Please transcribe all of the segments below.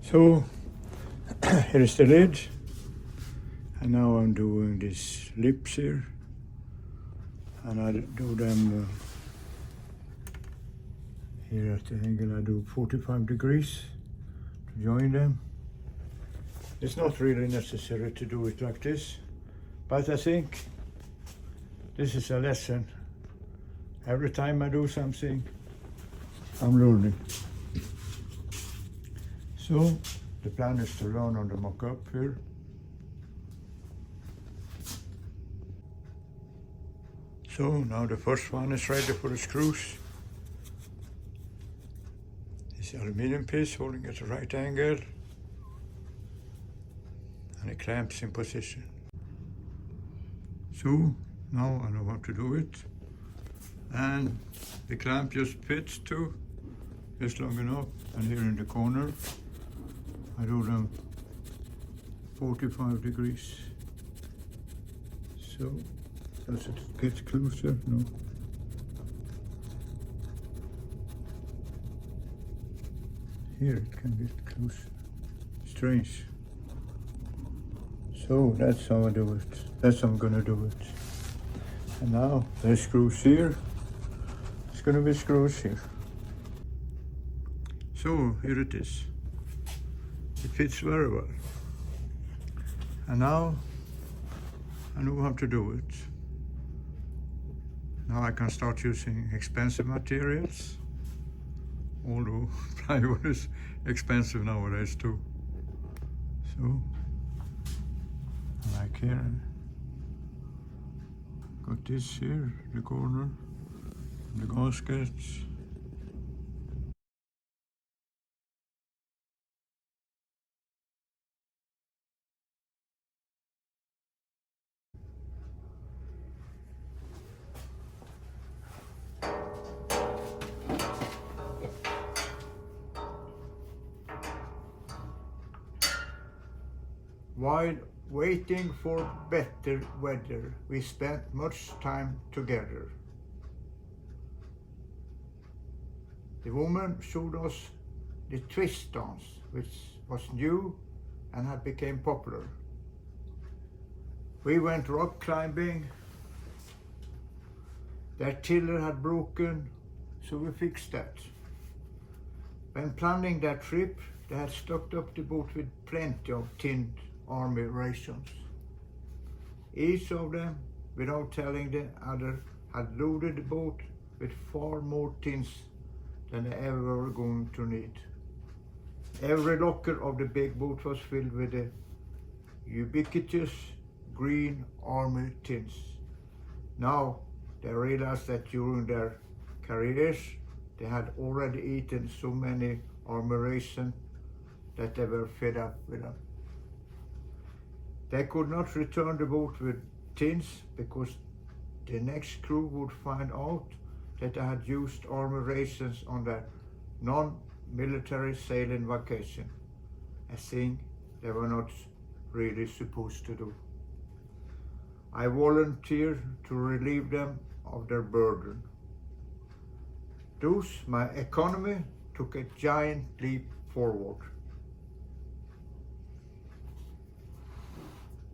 So here is the lid, and now I'm doing these lips here, and I do them here at the angle. I do 45 degrees to join them. It's not really necessary to do it like this, but I think this is a lesson. Every time I do something, I'm learning. So the plan is to learn on the Mockup here. So now the first one is ready for the screws. This aluminium piece holding at the right angle, and it clamps in position. So now I know how to do it, and the clamp just fits too, just long enough. And here in the corner I do them 45 degrees. So does it get closer? No. Here it can get closer. Strange. So that's how I do it. That's how I'm gonna do it. And now there's screws here. It's gonna be screws here. So here it is. It fits very well. And now I know how to do it. Now I can start using expensive materials, although plywood is expensive nowadays too. So, like here, got this here, the corner, the gaskets. While waiting for better weather, we spent much time together. The woman showed us the twist dance, which was new and had become popular. We went rock climbing. Their tiller had broken, so we fixed that. When planning their trip, they had stocked up the boat with plenty of tinned army rations. Each of them, without telling the other, had loaded the boat with far more tins than they ever were going to need. Every locker of the big boat was filled with the ubiquitous green army tins. Now they realized that during their careers they had already eaten so many army rations that they were fed up with them. They could not return the boat with tins because the next crew would find out that they had used army rations on their non-military sailing vacation, a thing they were not really supposed to do. I volunteered to relieve them of their burden. Thus, my economy took a giant leap forward.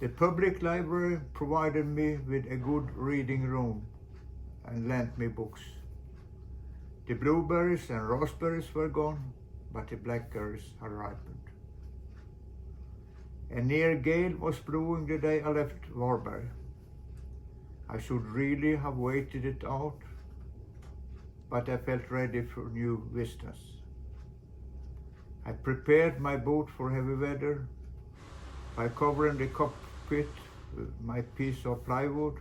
The public library provided me with a good reading room and lent me books. The blueberries and raspberries were gone, but the blackberries had ripened. A near gale was blowing the day I left Varberg. I should really have waited it out, but I felt ready for new vistas. I prepared my boat for heavy weather by covering the cockpit with my piece of plywood.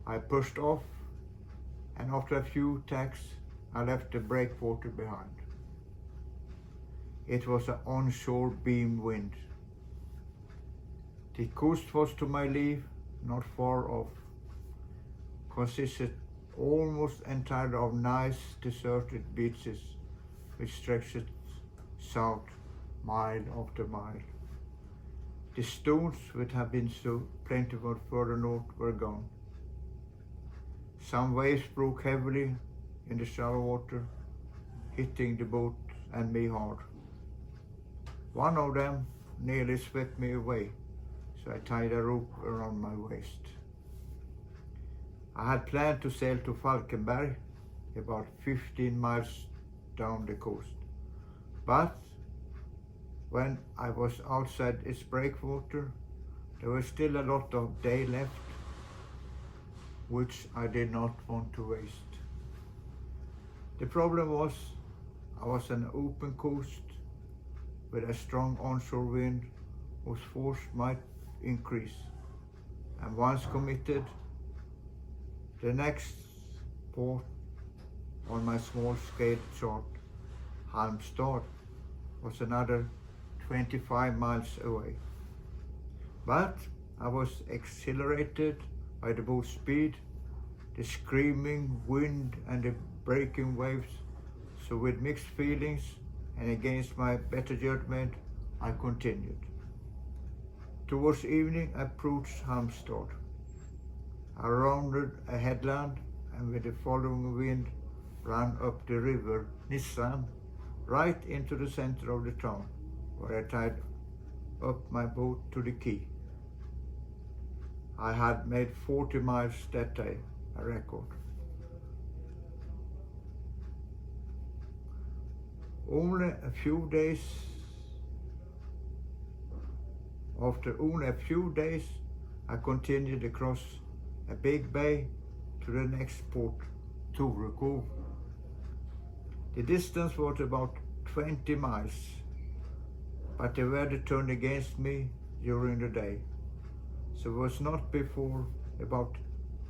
I pushed off, and after a few tacks, I left the breakwater behind. It was an onshore beam wind. The coast was to my left, not far off, consisted almost entirely of nice deserted beaches which stretched south mile after mile. The stones which had been so plentiful further north were gone. Some waves broke heavily in the shallow water, hitting the boat and me hard. One of them nearly swept me away, so I tied a rope around my waist. I had planned to sail to Falkenberg, about 15 miles down the coast. But when I was outside its breakwater, there was still a lot of day left, which I did not want to waste. The problem was I was on an open coast with a strong onshore wind whose force might increase, and once committed, the next port on my small-scale chart, Halmstad, was another 25 miles away. But I was exhilarated by the boat's speed, the screaming wind and the breaking waves, so with mixed feelings and against my better judgment, I continued. Towards evening I approached Halmstad. I rounded a headland and with the following wind ran up the river Nissan right into the center of the town, where I tied up my boat to the quay. I had made 40 miles that day, a record. After only a few days, I continued across a big bay to the next port, Torekov. The distance was about 20 miles, but the weather turned against me during the day, so it was not before about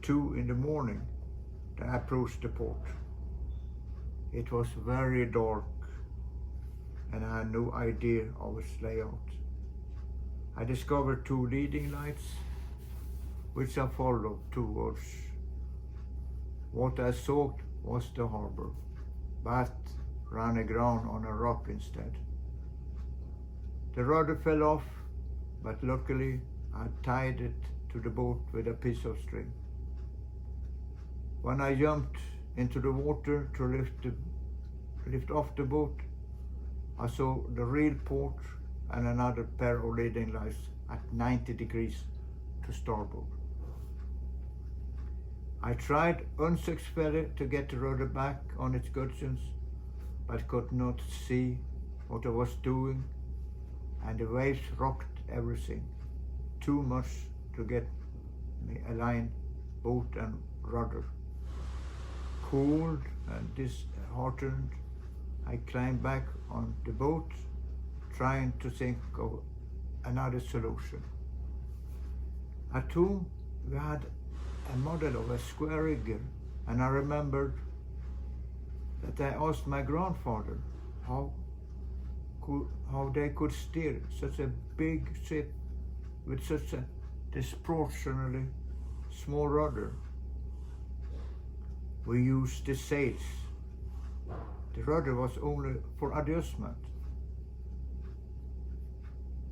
2 in the morning that I approached the port. It was very dark, and I had no idea of its layout. I discovered 2 leading lights, which I followed towards. What I sought was the harbor, but ran aground on a rock instead. The rudder fell off, but luckily I tied it to the boat with a piece of string. When I jumped into the water to lift off the boat, I saw the real port and another pair of leading lights at 90 degrees to starboard. I tried unsuccessfully to get the rudder back on its cushions, but could not see what I was doing, and the waves rocked everything, too much to get me aligned, boat and rudder. Cooled and disheartened, I climbed back on the boat, trying to think of another solution. At home, we had a model of a square rigger, and I remembered that I asked my grandfather how they could steer such a big ship with such a disproportionately small rudder. We used the sails. The rudder was only for adjustment,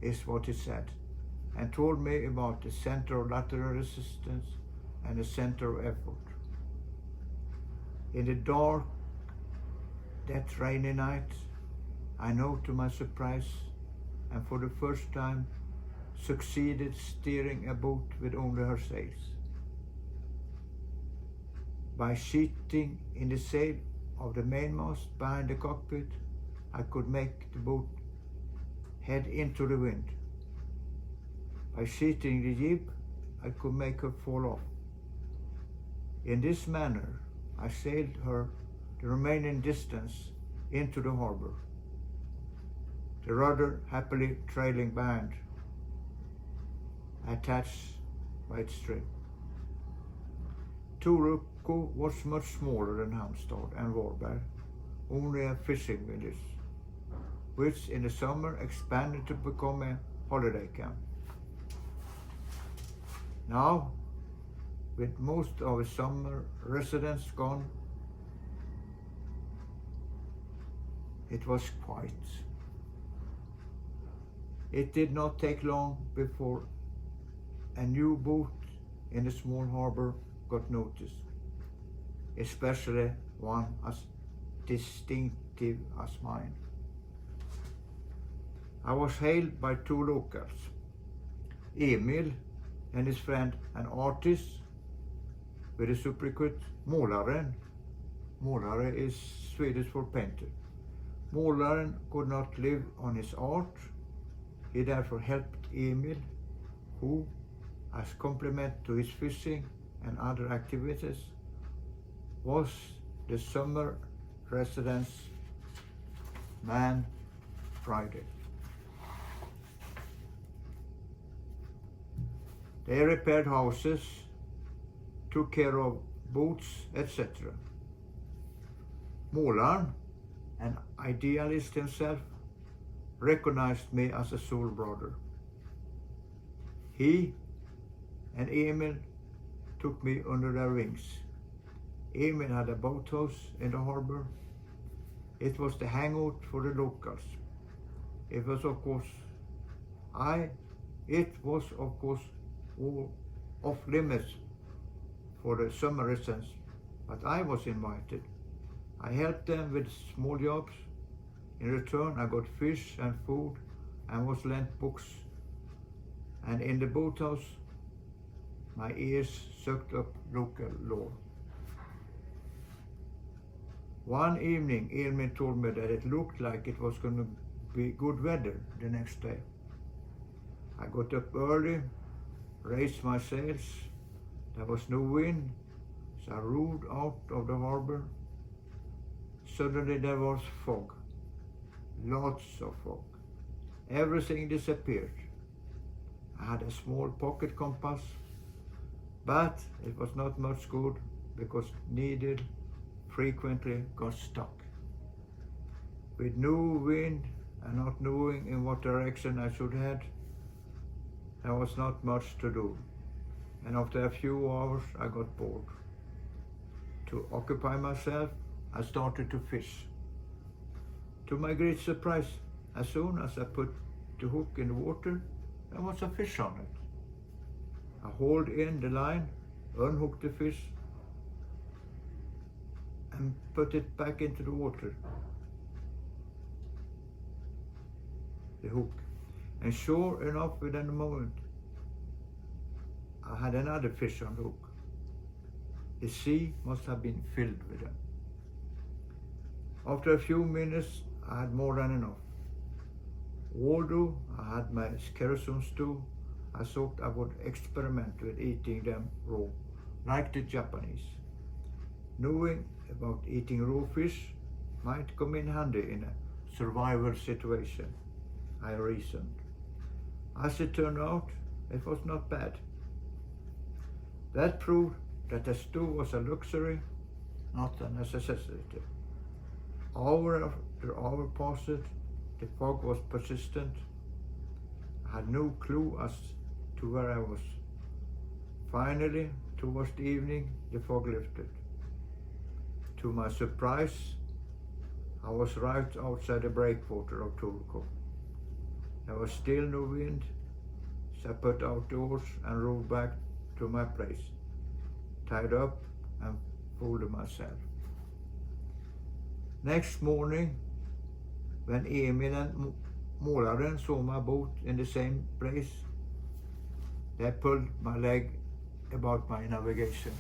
is what he said, and told me about the center of lateral resistance and the center of effort. In the dark, that rainy night, I know to my surprise, and for the first time, succeeded steering a boat with only her sails. By sheeting in the sail of the mainmast behind the cockpit, I could make the boat head into the wind. By sheeting the jib, I could make her fall off. In this manner, I sailed her the remaining distance into the harbor, the rudder happily trailing behind, attached by its string. Torekov was much smaller than Halmstad and Varberg, only a fishing village, which in the summer expanded to become a holiday camp. Now, with most of the summer residents gone, it was quiet. It did not take long before a new boat in the small harbor got noticed, especially one as distinctive as mine. I was hailed by two locals, Emil and his friend, an artist with a sobriquet Målaren. Målare is Swedish for painter. Målaren could not live on his art. He therefore helped Emil, who, as compliment to his fishing and other activities, was the summer residence man Friday. They repaired houses, took care of boats, etc. Målaren, an idealist himself, recognized me as a soul brother. He and Emil took me under their wings. Emil had a boathouse in the harbor. It was the hangout for the locals. It was of course all off limits for the summer residents, but I was invited. I helped them with small jobs. In return, I got fish and food and was lent books. And in the boathouse, my ears sucked up local lore. One evening, Emil told me that it looked like it was going to be good weather the next day. I got up early, raised my sails. There was no wind, so I rowed out of the harbor. Suddenly there was fog, lots of fog. Everything disappeared. I had a small pocket compass, but it was not much good because needle frequently got stuck. With no wind and not knowing in what direction I should head, there was not much to do. And after a few hours, I got bored. To occupy myself, I started to fish. To my great surprise, as soon as I put the hook in the water, there was a fish on it. I hauled in the line, unhooked the fish, and put it back into the water, the hook. And sure enough, within a moment, I had another fish on the hook. The sea must have been filled with them. After a few minutes, I had more than enough. Although I had my kerosene stew, I thought I would experiment with eating them raw, like the Japanese. Knowing about eating raw fish might come in handy in a survival situation, I reasoned. As it turned out, it was not bad. That proved that the stew was a luxury, not a necessity. Hour after hour passed, the fog was persistent. I had no clue as to where I was. Finally, towards the evening, the fog lifted. To my surprise, I was right outside the breakwater of Turku. There was still no wind, so I put out the oars and rowed back to my place, tied up and folded myself. Next morning, when Emil and Målaren saw my boat in the same place, they pulled my leg about my navigation.